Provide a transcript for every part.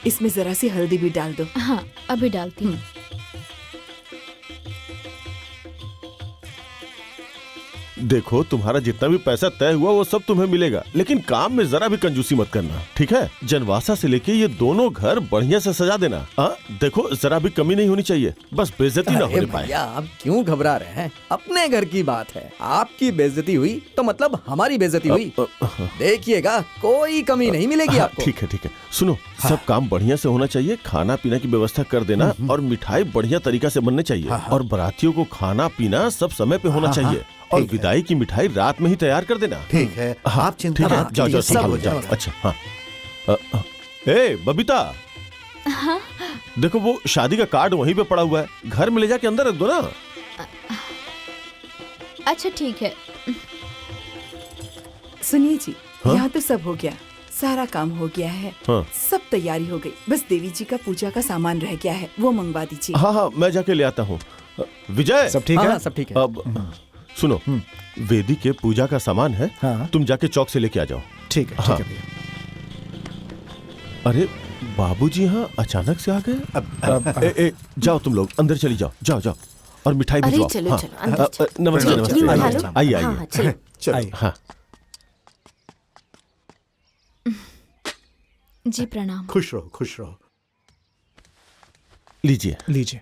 इसमें जरा सी हल्दी भी डाल दो। हाँ, अभी डालती हूँ। देखो, तुम्हारा जितना भी पैसा तय हुआ वो सब तुम्हें मिलेगा, लेकिन काम में जरा भी कंजूसी मत करना, ठीक है? जनवासा से लेके ये दोनों घर बढ़िया से सजा देना। देखो, जरा भी कमी नहीं होनी चाहिए, बस बेइज्जती ना होने पाए। भैया, आप क्यों घबरा रहे हैं? अपने घर की बात है। आपकी बेइज्जती हुई तो मतलब हमारी बेइज्जती हुई। देखिएगा, कोई कमी नहीं मिलेगी आपको। ठीक है, ठीक है। सुनो, सब काम बढ़िया से होना चाहिए, खाना पीना की व्यवस्था कर देना, और मिठाई बढ़िया तरीका से बनने चाहिए, और बारातियों को खाना पीना सब समय पे होना चाहिए, और विदाई की मिठाई रात में ही तैयार कर देना। ठीक है, आप चिंता मत कीजिए, जाओ सब हो जाओ। जाएगा। अच्छा, हाँ। ए बबीता, देखो वो शादी का कार्ड वहीं पे पड़ा हुआ है, घर में ले जाके अंदर रख दो ना। अच्छा ठीक है। सुनिए जी, हाँ? यहाँ तो सब हो गया, सारा काम हो गया है। हाँ। सब तैयारी हो गई, बस देवी जी का पूजा का सामान रह गया है, वो मंगवा दीजिए। हाँ हाँ, मैं जाके ले आता हूँ। विजय, सब ठीक है? सब ठीक है। अब सुनो, वेदी के पूजा का सामान है, तुम जाके चौक से लेके आ जाओ। ठीक है, ठीक है भैया। अरे बाबूजी यहाँ अचानक से आ गए। जाओ तुम लोग अंदर चली जाओ, जाओ जाओ, और मिठाई भिजवाओ। चलो चलो अंदर चलो। नमस्ते जी, नमस्ते, आइए हाँ, आइए। चलो। चलो। हाँ जी प्रणाम। खुश रहो, खुश रहो। लीजिए लीजिए।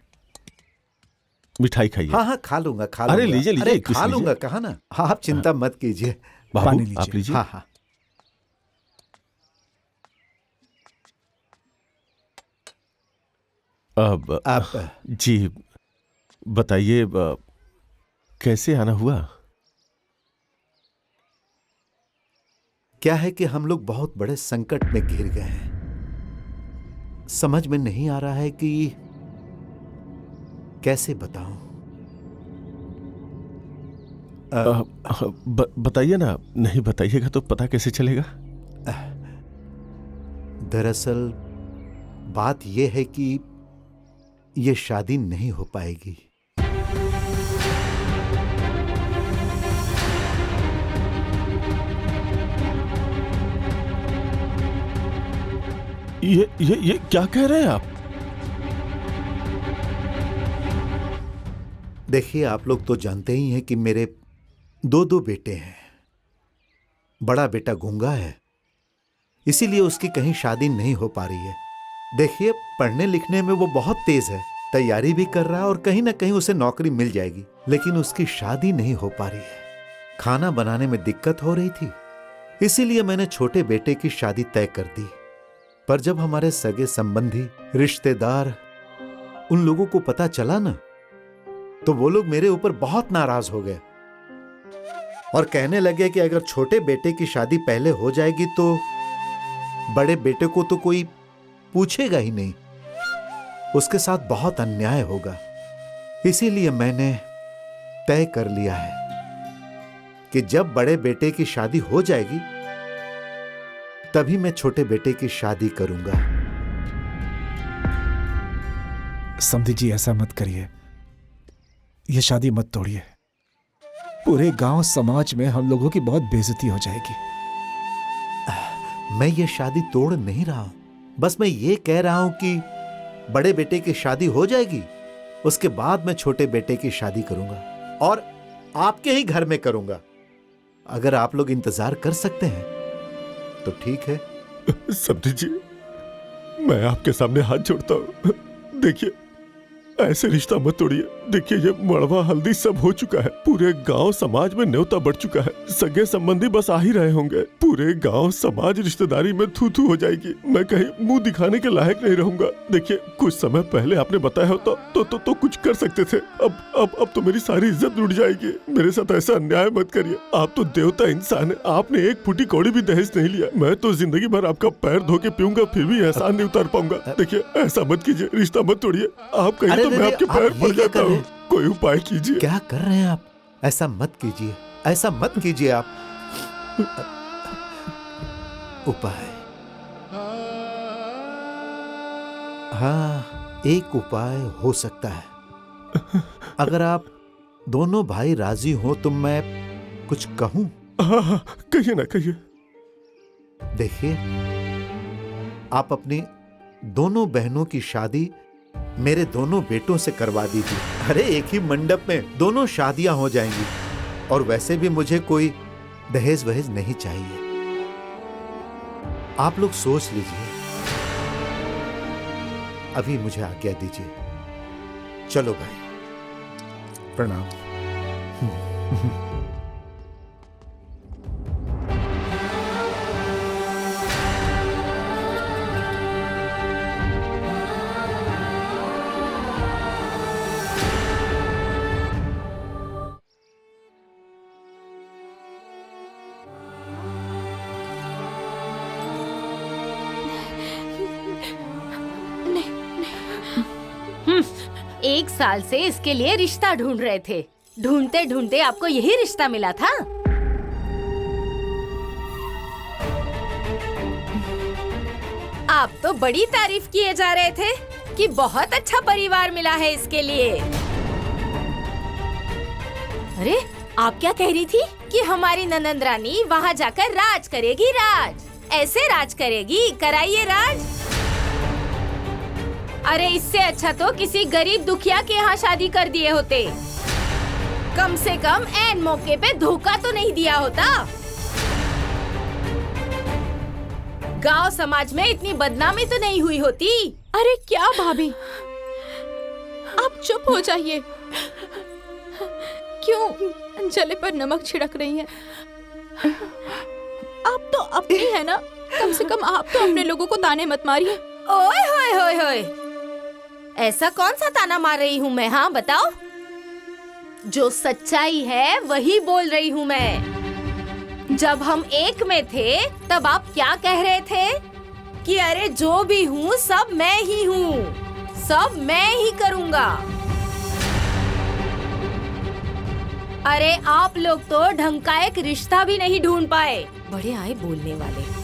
मिठाई खाइए। हाँ हाँ, खा लूंगा, खा लूंगा। अरे लीजिए लीजिए, अरे कुछ खा लूंगा, लीजिए। कहा ना। हाँ, आप चिंता मत कीजिए। बाबू पानी लीजिए। आप लीजिए। हाँ हाँ। अब आप जी बताइए, कैसे आना हुआ? क्या है कि हम लोग बहुत बड़े संकट में घिर गए हैं। समझ में नहीं आ रहा है कि कैसे बताऊं। बताइए ना, नहीं बताइएगा तो पता कैसे चलेगा? दरअसल बात यह है कि यह शादी नहीं हो पाएगी। ये क्या कह रहे हैं आप? देखिए, आप लोग तो जानते ही हैं कि मेरे दो बेटे हैं। बड़ा बेटा गूंगा है, इसीलिए उसकी कहीं शादी नहीं हो पा रही है। देखिए, पढ़ने लिखने में वो बहुत तेज है, तैयारी भी कर रहा है, और कहीं ना कहीं उसे नौकरी मिल जाएगी, लेकिन उसकी शादी नहीं हो पा रही है। खाना बनाने में दिक्कत हो रही थी, इसीलिए मैंने छोटे बेटे की शादी तय कर दी। पर जब हमारे सगे संबंधी, रिश्तेदार, उन लोगों को पता चला ना, तो वो लोग मेरे ऊपर बहुत नाराज हो गए और कहने लगे कि अगर छोटे बेटे की शादी पहले हो जाएगी तो बड़े बेटे को तो कोई पूछेगा ही नहीं, उसके साथ बहुत अन्याय होगा। इसीलिए मैंने तय कर लिया है कि जब बड़े बेटे की शादी हो जाएगी तभी मैं छोटे बेटे की शादी करूंगा। समधी जी, ऐसा मत करिए, ये शादी मत तोड़िए। पूरे गांव समाज में हम लोगों की बहुत बेइज्जती हो जाएगी। मैं ये शादी तोड़ नहीं रहा हूं, बस मैं ये कह रहा हूं कि बड़े बेटे की शादी हो जाएगी, उसके बाद मैं छोटे बेटे की शादी करूंगा, और आपके ही घर में करूंगा। अगर आप लोग इंतजार कर सकते हैं तो ठीक है। समधी जी, मैं आपके सामने हाथ जोड़ता हूँ। देखिए, ऐसे रिश्ता मत तोड़िए। देखिए, ये मड़वा हल्दी सब हो चुका है, पूरे गांव समाज में न्योता बढ़ चुका है, सगे संबंधी बस आ ही रहे होंगे, पूरे गांव समाज रिश्तेदारी में थू थू हो जाएगी, मैं कहीं मुंह दिखाने के लायक नहीं रहूंगा। देखिए, कुछ समय पहले आपने बताया होता तो कुछ कर सकते थे, अब तो मेरी सारी इज्जत लुट जाएगी। मेरे साथ ऐसा अन्याय मत करिए। आप तो देवता इंसान है, आपने एक फूटी कौड़ी भी दहेज नहीं लिया। मैं तो जिंदगी भर आपका पैर धो के पीऊंगा, फिर भी एहसान नहीं उतार पाऊंगा। देखिए, ऐसा मत कीजिए, रिश्ता मत तोड़िए। आप कहिए तो मैं आपके पैर पड़ जाता हूँ, कोई उपाय कीजिए। क्या कर रहे हैं आप? ऐसा मत कीजिए, ऐसा मत कीजिए आप। उपाय? हाँ, एक उपाय हो सकता है। अगर आप दोनों भाई राजी हो तो मैं कुछ कहूं? हाँ, कहिए ना, कहिए। देखिए, आप अपनी दोनों बहनों की शादी मेरे दोनों बेटों से करवा दीजिए। अरे एक ही मंडप में दोनों शादियां हो जाएंगी। और वैसे भी मुझे कोई दहेज वहेज नहीं चाहिए। आप लोग सोच लीजिए। अभी मुझे आज्ञा दीजिए। चलो भाई, प्रणाम। एक साल से इसके लिए रिश्ता ढूंढ रहे थे। ढूंढते ढूंढते आपको यही रिश्ता मिला था। आप तो बड़ी तारीफ किए जा रहे थे कि बहुत अच्छा परिवार मिला है इसके लिए। अरे आप क्या कह रही थी कि हमारी ननंद रानी वहाँ जाकर राज करेगी? राज ऐसे राज करेगी? कराइए राज। अरे इससे अच्छा तो किसी गरीब दुखिया के यहाँ शादी कर दिए होते। कम से कम ऐन मौके पे धोखा तो नहीं दिया होता। गांव समाज में इतनी बदनामी तो नहीं हुई होती। अरे क्या भाभी, आप चुप हो जाइए। क्यों जले पर नमक छिड़क रही हैं? आप तो अपनी है ना, कम से कम आप तो अपने लोगों को ताने मत मारिए। ओए होए होए होए, ऐसा कौन सा ताना मार रही हूँ मैं? हाँ बताओ। जो सच्चाई है वही बोल रही हूँ मैं। जब हम एक में थे तब आप क्या कह रहे थे कि अरे जो भी हूँ सब मैं ही हूँ, सब मैं ही करूँगा। अरे आप लोग तो ढंग का एक रिश्ता भी नहीं ढूंढ पाए। बड़े आए बोलने वाले।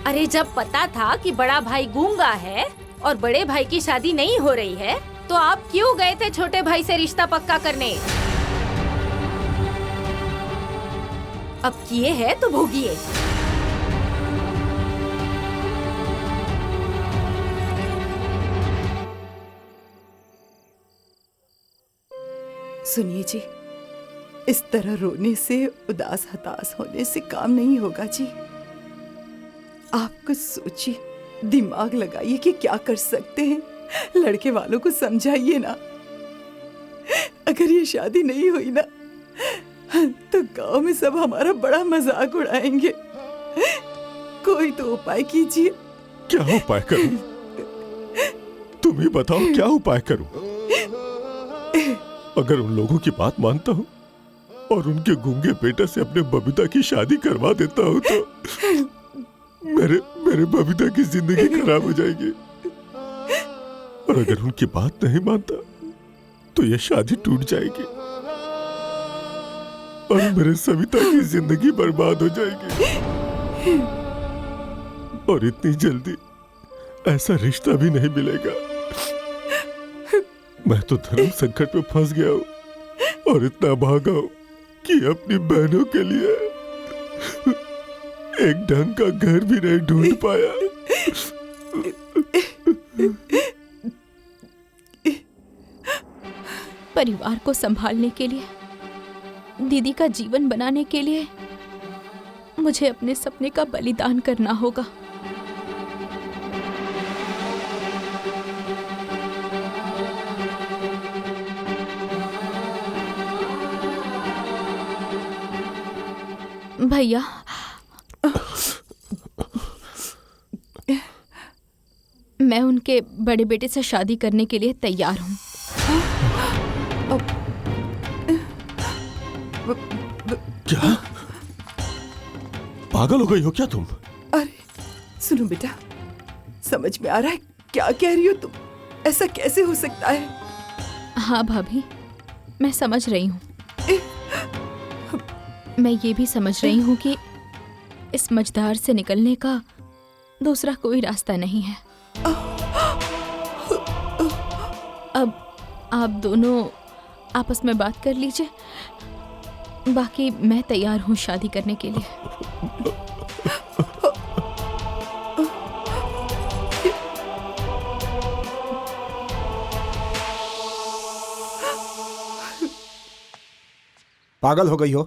अरे जब पता था कि बड़ा भाई गूंगा है और बड़े भाई की शादी नहीं हो रही है, तो आप क्यों गए थे छोटे भाई से रिश्ता पक्का करने? अब किए हैं तो भोगिए। सुनिए जी, इस तरह रोने से, उदास हताश होने से काम नहीं होगा जी। आप कुछ सोचिए, दिमाग लगाइए कि क्या कर सकते हैं। लड़के वालों को समझाइए ना। अगर ये शादी नहीं हुई ना तो गांव में सब हमारा बड़ा मजाक उड़ाएंगे। कोई तो उपाय कीजिए। क्या उपाय करूं? तुम ही बताओ क्या उपाय करूं? अगर उन लोगों की बात मानता हूं और उनके गूंगे बेटे से अपने बबीता की शादी करवा देता हूं तो मेरे बबीता की जिंदगी खराब हो जाएगी। और अगर उनकी बात नहीं मानता तो ये शादी टूट जाएगी और मेरे सविता की जिंदगी बर्बाद हो जाएगी। और इतनी जल्दी ऐसा रिश्ता भी नहीं मिलेगा। मैं तो धर्म संकट में फंस गया हूं और इतना भागा हूं कि अपनी बहनों के लिए एक ढंग का घर भी नहीं ढूंढ पाया। परिवार को संभालने के लिए, दीदी का जीवन बनाने के लिए मुझे अपने सपने का बलिदान करना होगा। भैया, मैं उनके बड़े बेटे से शादी करने के लिए तैयार हूँ। क्या? पागल हो गई हो क्या तुम? अरे सुनो बेटा, समझ में आ रहा है क्या कह रही हो तुम? ऐसा कैसे हो सकता है? हाँ भाभी, मैं समझ रही हूँ। मैं ये भी समझ रही हूँ कि इस मझधार से निकलने का दूसरा कोई रास्ता नहीं है। अब आप दोनों आपस में बात कर लीजिए। बाकी मैं तैयार हूँ शादी करने के लिए। पागल हो गई हो?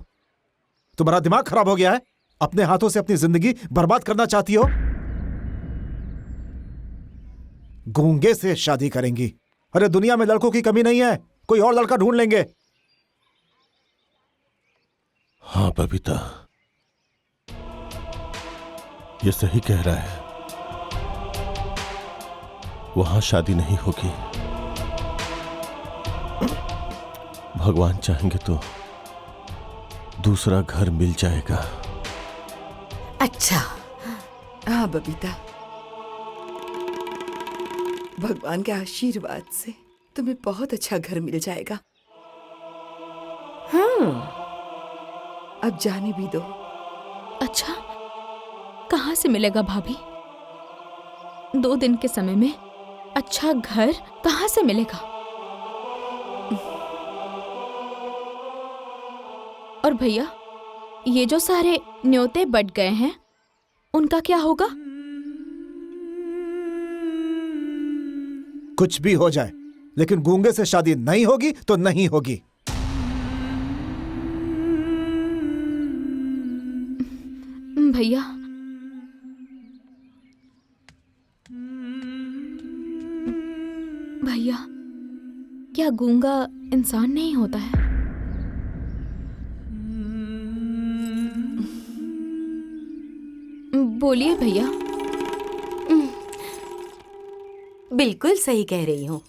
तुम्हारा दिमाग खराब हो गया है? अपने हाथों से अपनी जिंदगी बर्बाद करना चाहती हो? गूंगे से शादी करेंगी? अरे दुनिया में लड़कों की कमी नहीं है, कोई और लड़का ढूंढ लेंगे। हाँ बबीता, ये सही कह रहा है। वहां शादी नहीं होगी। भगवान चाहेंगे तो दूसरा घर मिल जाएगा। अच्छा, हाँ बबीता, भगवान के आशीर्वाद से तुम्हें बहुत अच्छा घर मिल जाएगा। अब जाने भी दो। अच्छा, कहाँ से मिलेगा भाभी? 2 दिन के समय में अच्छा घर कहाँ से मिलेगा? और भैया, ये जो सारे न्योते बट गए हैं, उनका क्या होगा? कुछ भी हो जाए, लेकिन गूंगे से शादी नहीं होगी तो नहीं होगी। भैया, भैया, क्या गूंगा इंसान नहीं होता है? बोलिए भैया। बिल्कुल सही कह रही हूँ।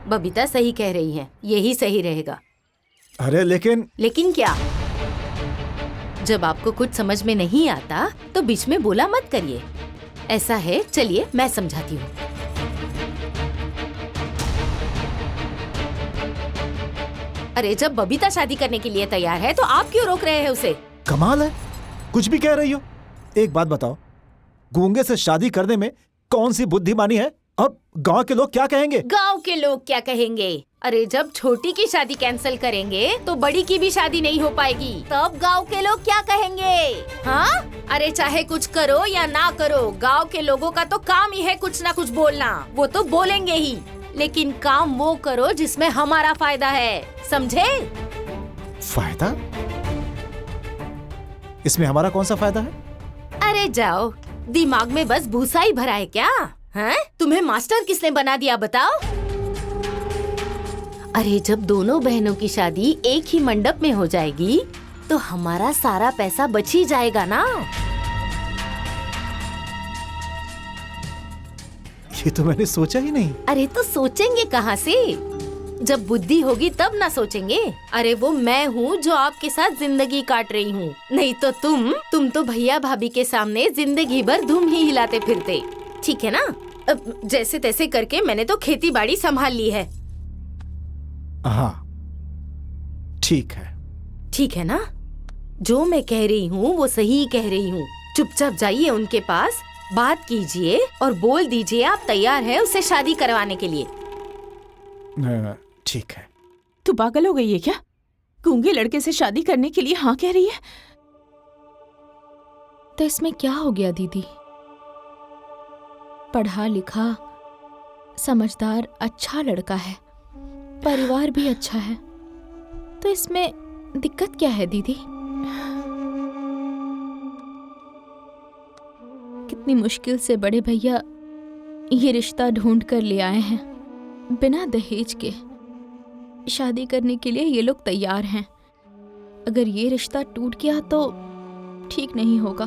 बबीता सही कह रही है, यही सही रहेगा। अरे लेकिन क्या? जब आपको कुछ समझ में नहीं आता तो बीच में बोला मत करिए। ऐसा है, चलिए मैं समझाती हूँ। अरे जब बबीता शादी करने के लिए तैयार है तो आप क्यों रोक रहे हैं उसे? कमाल है, कुछ भी कह रही हो। एक बात बताओ, गूंगे से शादी करने में कौन सी बुद्धिमानी है? अब गांव के लोग क्या कहेंगे? गांव के लोग क्या कहेंगे? अरे जब छोटी की शादी कैंसिल करेंगे तो बड़ी की भी शादी नहीं हो पाएगी। तब गांव के लोग क्या कहेंगे? हाँ? अरे चाहे कुछ करो या ना करो, गांव के लोगों का तो काम ही है कुछ ना कुछ बोलना। वो तो बोलेंगे ही, लेकिन काम वो करो जिसमें हमारा फायदा है, समझे? फायदा? इसमें हमारा कौन सा फायदा है? अरे जाओ, दिमाग में बस भूसा ही भरा है क्या? हैं? तुम्हें मास्टर किसने बना दिया बताओ? अरे जब दोनों बहनों की शादी एक ही मंडप में हो जाएगी तो हमारा सारा पैसा बच ही जाएगा ना। ये तो मैंने सोचा ही नहीं। तो तो सोचेंगे कहाँ से? जब बुद्धि होगी तब ना सोचेंगे। अरे वो मैं हूँ जो आपके साथ जिंदगी काट रही हूँ, नहीं तो तुम तो भैया भाभी के सामने जिंदगी भर धूम ही हिलाते फिरते। ठीक है ना? अब जैसे तैसे करके मैंने तो खेती बाड़ी संभाल ली है। हाँ, ठीक है। ठीक है ना? जो मैं कह रही हूँ वो सही कह रही हूँ। चुपचाप जाइए उनके पास, बात कीजिए और बोल दीजिए आप तैयार है उसे शादी करवाने के लिए। ठीक है। तू पागल हो गई है क्या? गूंगे लड़के से शादी करने के लिए हाँ कह रही है? तो इसमें क्या हो गया दीदी? पढ़ा लिखा, समझदार, अच्छा लड़का है, परिवार भी अच्छा है, तो इसमें दिक्कत क्या है दीदी? कितनी मुश्किल से बड़े भैया ये रिश्ता ढूंढ कर ले आए हैं, बिना दहेज के। शादी करने के लिए ये लोग तैयार हैं। अगर ये रिश्ता टूट गया तो ठीक नहीं होगा।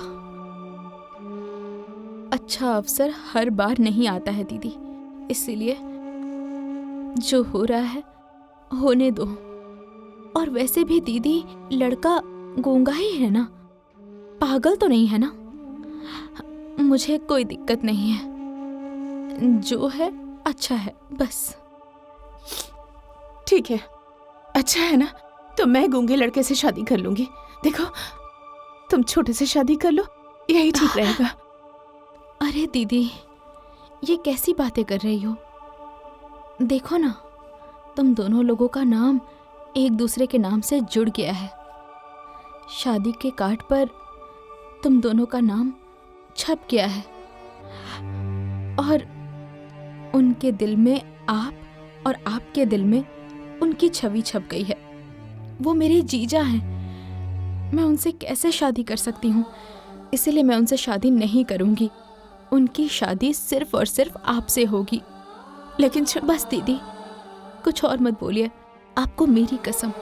अच्छा अवसर हर बार नहीं आता है दीदी, इसीलिए जो हो रहा है होने दो। और वैसे भी दीदी, लड़का गूंगा ही है ना, पागल तो नहीं है ना? मुझे कोई दिक्कत नहीं है, जो है अच्छा है बस। ठीक है, अच्छा है ना? तो मैं गूंगे लड़के से शादी कर लूंगी। देखो, तुम छोटे से शादी कर लो, यही ठीक रहेगा। अरे दीदी, ये कैसी बातें कर रही हो? देखो ना, तुम दोनों लोगों का नाम एक दूसरे के नाम से जुड़ गया है। शादी के कार्ड पर तुम दोनों का नाम छप गया है और उनके दिल में आप और आपके दिल में उनकी छवि छप गई है। वो मेरे जीजा हैं। मैं उनसे कैसे शादी कर सकती हूँ? इसलिए मैं उनसे शादी नहीं करूँगी। उनकी शादी सिर्फ और सिर्फ आपसे होगी। लेकिन बस दीदी, कुछ और मत बोलिए, आपको मेरी कसम।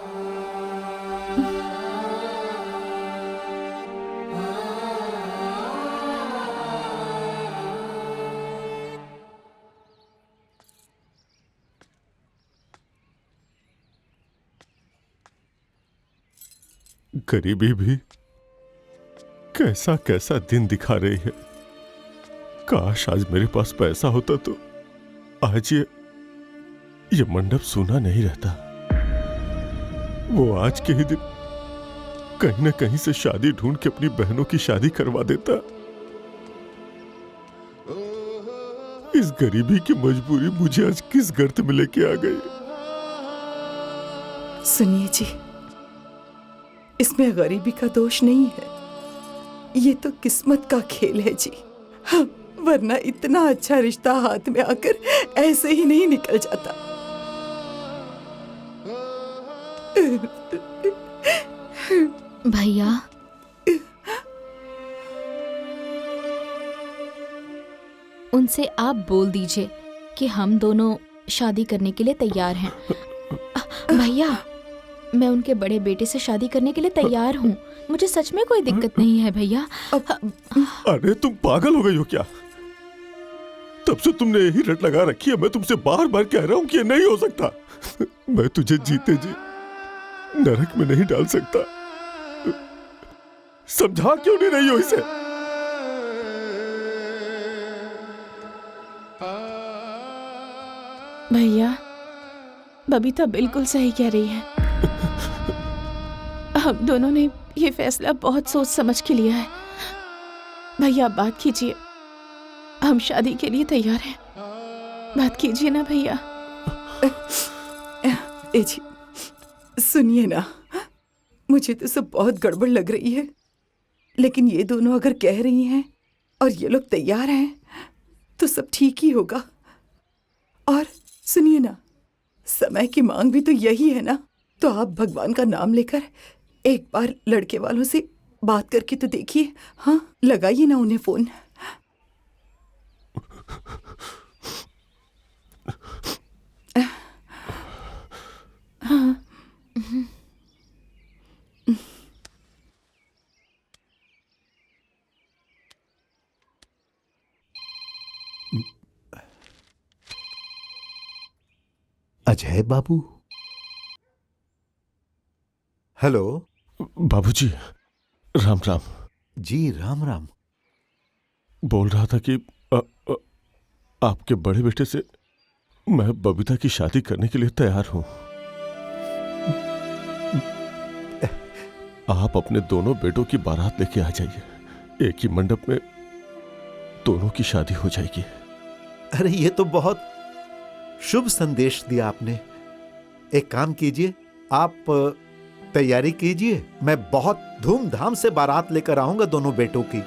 गरीबी भी कैसा कैसा दिन दिखा रही है। काश आज मेरे पास पैसा होता तो आज ये मंडप सूना नहीं रहता। वो आज के ही दिन कहीं न कहीं से शादी ढूंढ के अपनी बहनों की शादी करवा देता। इस गरीबी की मजबूरी मुझे आज किस गर्त में लेके आ गई। सुनिए जी, इसमें गरीबी का दोष नहीं है, ये तो किस्मत का खेल है जी। वरना इतना अच्छा रिश्ता हाथ में आकर ऐसे ही नहीं निकल जाता। भैया, उनसे आप बोल दीजिए कि हम दोनों शादी करने के लिए तैयार हैं। भैया, मैं उनके बड़े बेटे से शादी करने के लिए तैयार हूँ। मुझे सच में कोई दिक्कत नहीं है भैया। अरे तुम पागल हो गई हो क्या? तब से तुमने यही रट लगा रखी है। मैं तुमसे बार बार कह रहा हूँ कि ये नहीं हो सकता। मैं तुझे जीते जी नरक में नहीं डाल सकता। समझा क्यों नहीं रही हो इसे? भैया, बबीता बिल्कुल सही कह रही है। हम दोनों ने ये फैसला बहुत सोच समझ के लिया है। भैया बात कीजिए, हम शादी के लिए तैयार हैं। बात कीजिए ना भैया। ए जी, सुनिए ना, मुझे तो सब बहुत गड़बड़ लग रही है, लेकिन ये दोनों अगर कह रही हैं और ये लोग तैयार हैं तो सब ठीक ही होगा। और सुनिए ना, समय की मांग भी तो यही है ना। तो आप भगवान का नाम लेकर एक बार लड़के वालों से बात करके तो देखिए। हाँ, लगाइए ना उन्हें फोन। हाँ। अजय बाबू। हेलो। बाबूजी, राम राम। जी राम राम। बोल रहा था कि आपके बड़े बेटे से मैं बबीता की शादी करने के लिए तैयार हूं। आप अपने दोनों बेटों की बारात लेके आ जाइए। एक ही मंडप में दोनों की शादी हो जाएगी। अरे ये तो बहुत शुभ संदेश दिया आपने। एक काम कीजिए, आप तैयारी कीजिए, मैं बहुत धूमधाम से बारात लेकर आऊंगा दोनों बेटों की।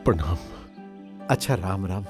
प्रणाम। अच्छा, राम राम।